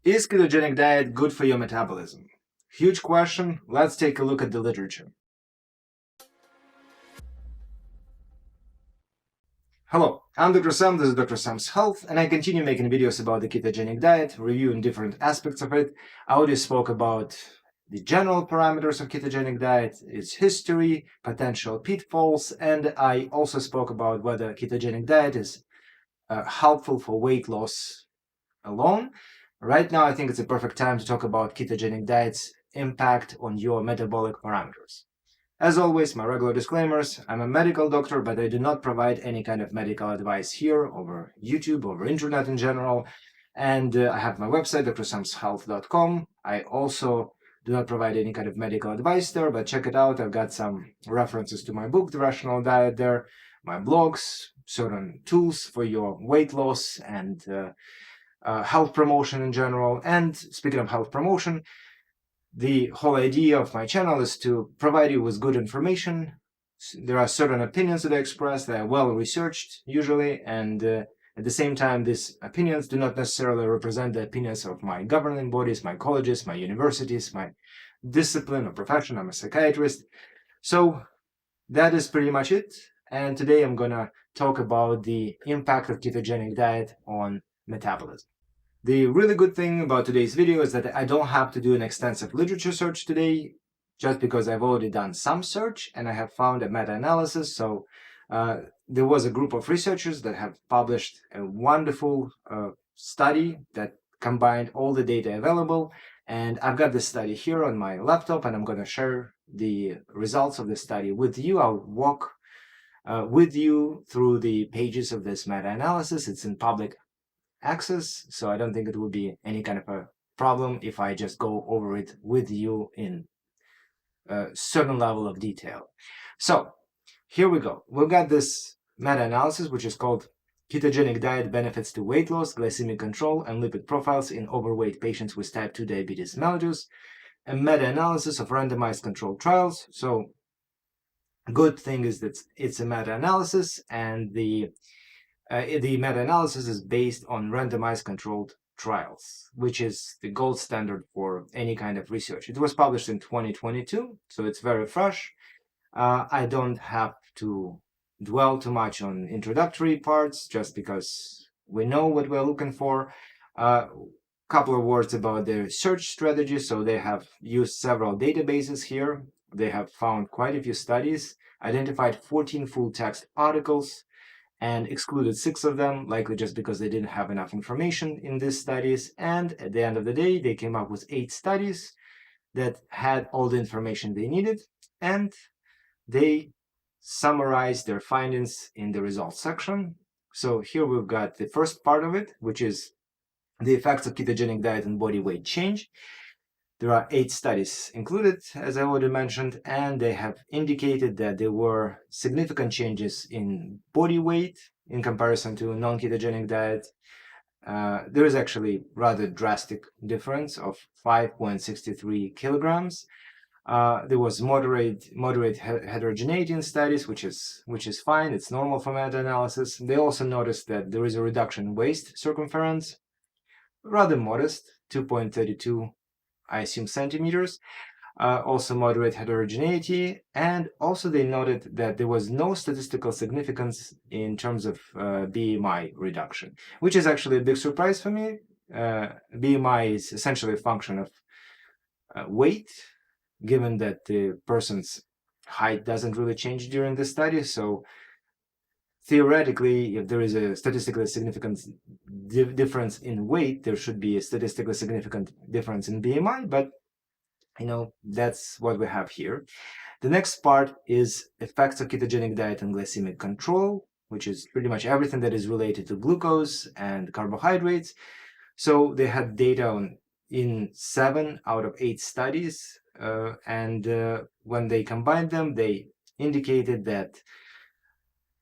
Is ketogenic diet good for your metabolism? Huge question. Let's take a look at the literature. Hello, I'm Dr. Sam, this is Dr. Sam's Health, and I continue making videos about the ketogenic diet, reviewing different aspects of it. I already spoke about the general parameters of ketogenic diet, its history, potential pitfalls, and I also spoke about whether ketogenic diet is helpful for weight loss alone. Right now, I think it's a perfect time to talk about ketogenic diet's impact on your metabolic parameters. As always, my regular disclaimers: I'm a medical doctor, but I do not provide any kind of medical advice here over YouTube, over internet in general. And I have my website, drsamshealth.com. I also do not provide any kind of medical advice there, but check it out. I've got some references to my book, The Rational Diet, there, my blogs, certain tools for your weight loss and health promotion in general. And speaking of health promotion, the whole idea of my channel is to provide you with good information. There are certain opinions that I express that are well researched usually, and at the same time, these opinions do not necessarily represent the opinions of my governing bodies, my colleges, my universities, my discipline or profession. I'm a psychiatrist. So that is pretty much it. And today I'm gonna talk about the impact of ketogenic diet on metabolism. The really good thing about today's video is that I don't have to do an extensive literature search today, just because I've already done some search and I have found a meta-analysis. So there was a group of researchers that have published a wonderful study that combined all the data available. And I've got this study here on my laptop, and I'm going to share the results of the study with you. I'll walk with you through the pages of this meta-analysis. It's in public access, so I don't think it would be any kind of a problem if I just go over it with you in a certain level of detail. So here we go. We've got this meta-analysis, which is called Ketogenic Diet Benefits to Weight Loss, Glycemic Control, and Lipid Profiles in Overweight Patients with Type 2 Diabetes Mellitus, a meta-analysis of randomized controlled trials. So good thing is that it's a meta-analysis, and the meta-analysis is based on randomized controlled trials, which is the gold standard for any kind of research. It was published in 2022, so it's very fresh. I don't have to dwell too much on introductory parts, just because we know what we're looking for. Couple of words about their search strategy. So they have used several databases here. They have found quite a few studies, identified 14 full-text articles, and excluded 6 of them, likely just because they didn't have enough information in these studies. And at the end of the day, they came up with 8 studies that had all the information they needed, and they summarized their findings in the results section. So here we've got the first part of it, which is the effects of ketogenic diet on body weight change. There are 8 studies included, as I already mentioned, and they have indicated that there were significant changes in body weight in comparison to a non-ketogenic diet. There is actually rather drastic difference of 5.63 kilograms. There was moderate heterogeneity in studies, which is fine. It's normal for meta-analysis. They also noticed that there is a reduction in waist circumference, rather modest, 2.32. I assume centimeters, also moderate heterogeneity, and also they noted that there was no statistical significance in terms of BMI reduction, which is actually a big surprise for me. BMI is essentially a function of weight, given that the person's height doesn't really change during the study. So theoretically, if there is a statistically significant difference in weight, there should be a statistically significant difference in BMI, but that's what we have here. The next part is effects of ketogenic diet and glycemic control, which is pretty much everything that is related to glucose and carbohydrates. So they had data in 7 out of 8 studies, and when they combined them, they indicated that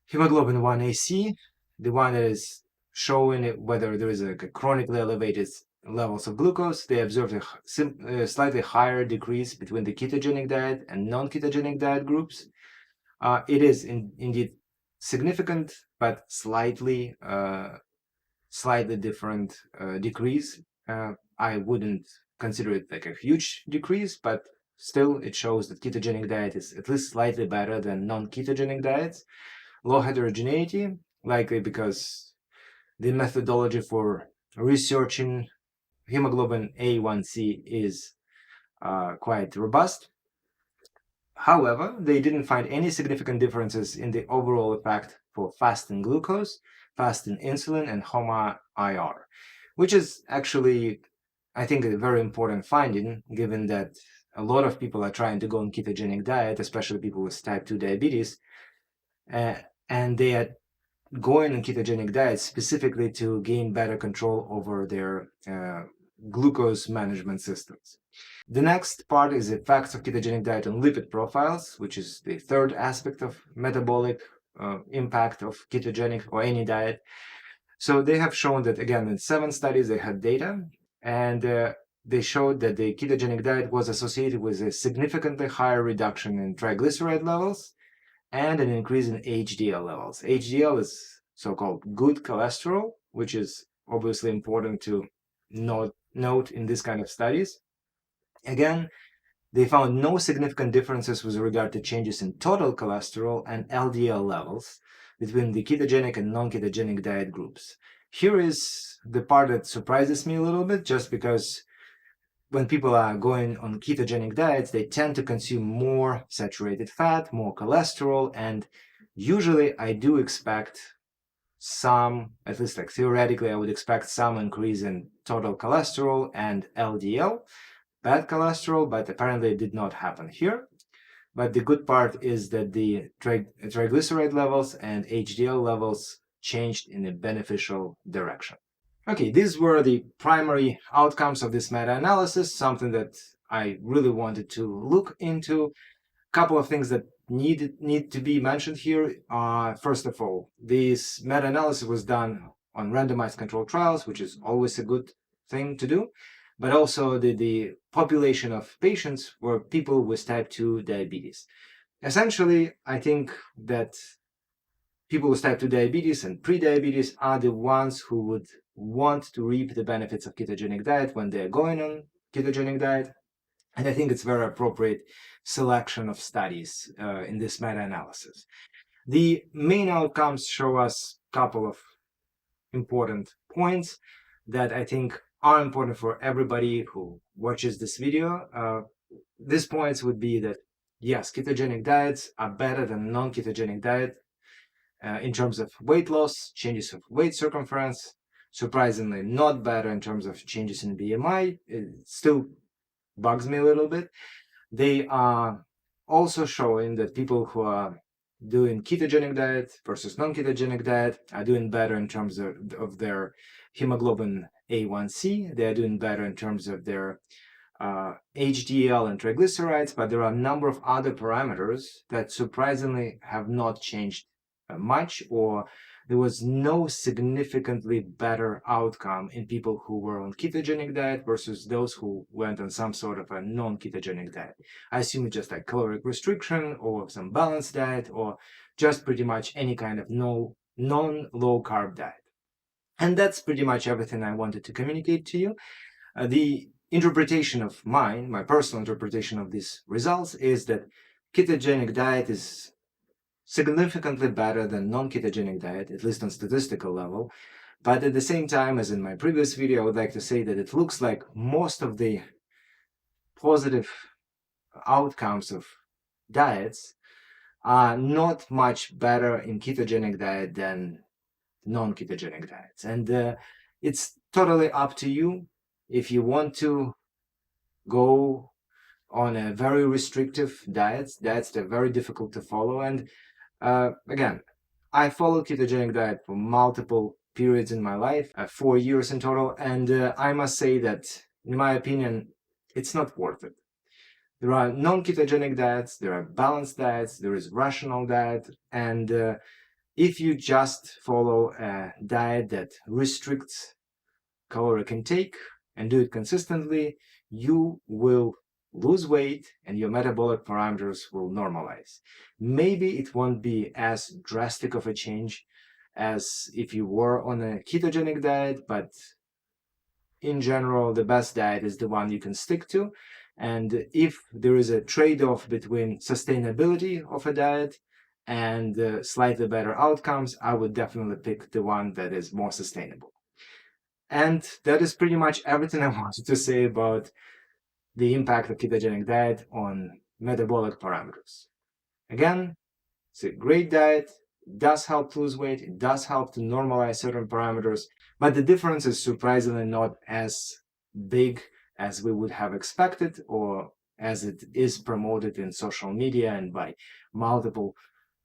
hemoglobin 1AC, the one that is showing whether there is a chronically elevated levels of glucose, they observed a slightly higher decrease between the ketogenic diet and non-ketogenic diet groups. It is indeed significant, but slightly different decrease. I wouldn't consider it like a huge decrease, but still it shows that ketogenic diet is at least slightly better than non-ketogenic diets. Low heterogeneity, likely because the methodology for researching hemoglobin A1C is quite robust. However, they didn't find any significant differences in the overall effect for fasting glucose, fasting insulin, and HOMA-IR, which is actually, I think, a very important finding, given that a lot of people are trying to go on ketogenic diet, especially people with type 2 diabetes, uh, and they are going on ketogenic diet specifically to gain better control over their glucose management systems. The next part is the effects of ketogenic diet on lipid profiles, which is the third aspect of metabolic impact of ketogenic or any diet. So they have shown that, again, in 7 studies they had data, and they showed that the ketogenic diet was associated with a significantly higher reduction in triglyceride levels and an increase in HDL levels. HDL is so-called good cholesterol, which is obviously important to note in this kind of studies. Again, they found no significant differences with regard to changes in total cholesterol and LDL levels between the ketogenic and non-ketogenic diet groups. Here is the part that surprises me a little bit, just because when people are going on ketogenic diets, they tend to consume more saturated fat, more cholesterol, and usually I do expect some, at least like theoretically, I would expect some increase in total cholesterol and LDL, bad cholesterol, but apparently it did not happen here. But the good part is that the triglyceride levels and HDL levels changed in a beneficial direction. Okay, these were the primary outcomes of this meta-analysis, something that I really wanted to look into. A couple of things that need to be mentioned here. First of all, this meta-analysis was done on randomized controlled trials, which is always a good thing to do, but also the population of patients were people with type 2 diabetes. Essentially, I think that people with type 2 diabetes and pre-diabetes are the ones who would want to reap the benefits of ketogenic diet when they're going on ketogenic diet. And I think it's very appropriate selection of studies in this meta-analysis. The main outcomes show us a couple of important points that I think are important for everybody who watches this video. These points would be that, yes, ketogenic diets are better than non-ketogenic diet in terms of weight loss, changes of waist circumference, surprisingly not better in terms of changes in BMI. It still bugs me a little bit. They are also showing that people who are doing ketogenic diet versus non-ketogenic diet are doing better in terms of their hemoglobin A1C. They are doing better in terms of their HDL and triglycerides, but there are a number of other parameters that surprisingly have not changed much, or there was no significantly better outcome in people who were on ketogenic diet versus those who went on some sort of a non-ketogenic diet. I assume it's just like caloric restriction or some balanced diet or just pretty much any kind of non-low carb diet. And that's pretty much everything I wanted to communicate to you. The interpretation of mine, my personal interpretation of these results, is that ketogenic diet is significantly better than non-ketogenic diet, at least on statistical level. But at the same time, as in my previous video, I would like to say that it looks like most of the positive outcomes of diets are not much better in ketogenic diet than non-ketogenic diets. And it's totally up to you if you want to go on a very restrictive diets that are very difficult to follow. And again, I followed ketogenic diet for multiple periods in my life, 4 years in total, and I must say that, in my opinion, it's not worth it. There are non-ketogenic diets, there are balanced diets, there is rational diet, and if you just follow a diet that restricts caloric intake and do it consistently, you will lose weight and your metabolic parameters will normalize. Maybe it won't be as drastic of a change as if you were on a ketogenic diet, but in general, the best diet is the one you can stick to. And if there is a trade-off between sustainability of a diet and slightly better outcomes, I would definitely pick the one that is more sustainable. And that is pretty much everything I wanted to say about the impact of ketogenic diet on metabolic parameters. Again, it's a great diet. It does help to lose weight. It does help to normalize certain parameters, but the difference is surprisingly not as big as we would have expected or as it is promoted in social media and by multiple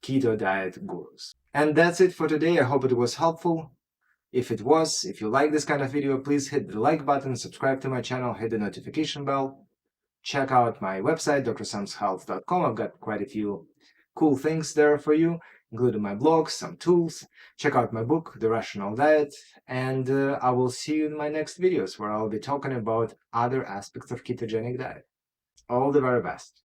keto diet gurus. And that's it for today. I hope it was helpful. If it was, if you like this kind of video, please hit the like button, subscribe to my channel, hit the notification bell. Check out my website, drsamshealth.com. I've got quite a few cool things there for you, including my blog, some tools. Check out my book, The Rational Diet, and I will see you in my next videos where I'll be talking about other aspects of ketogenic diet. All the very best.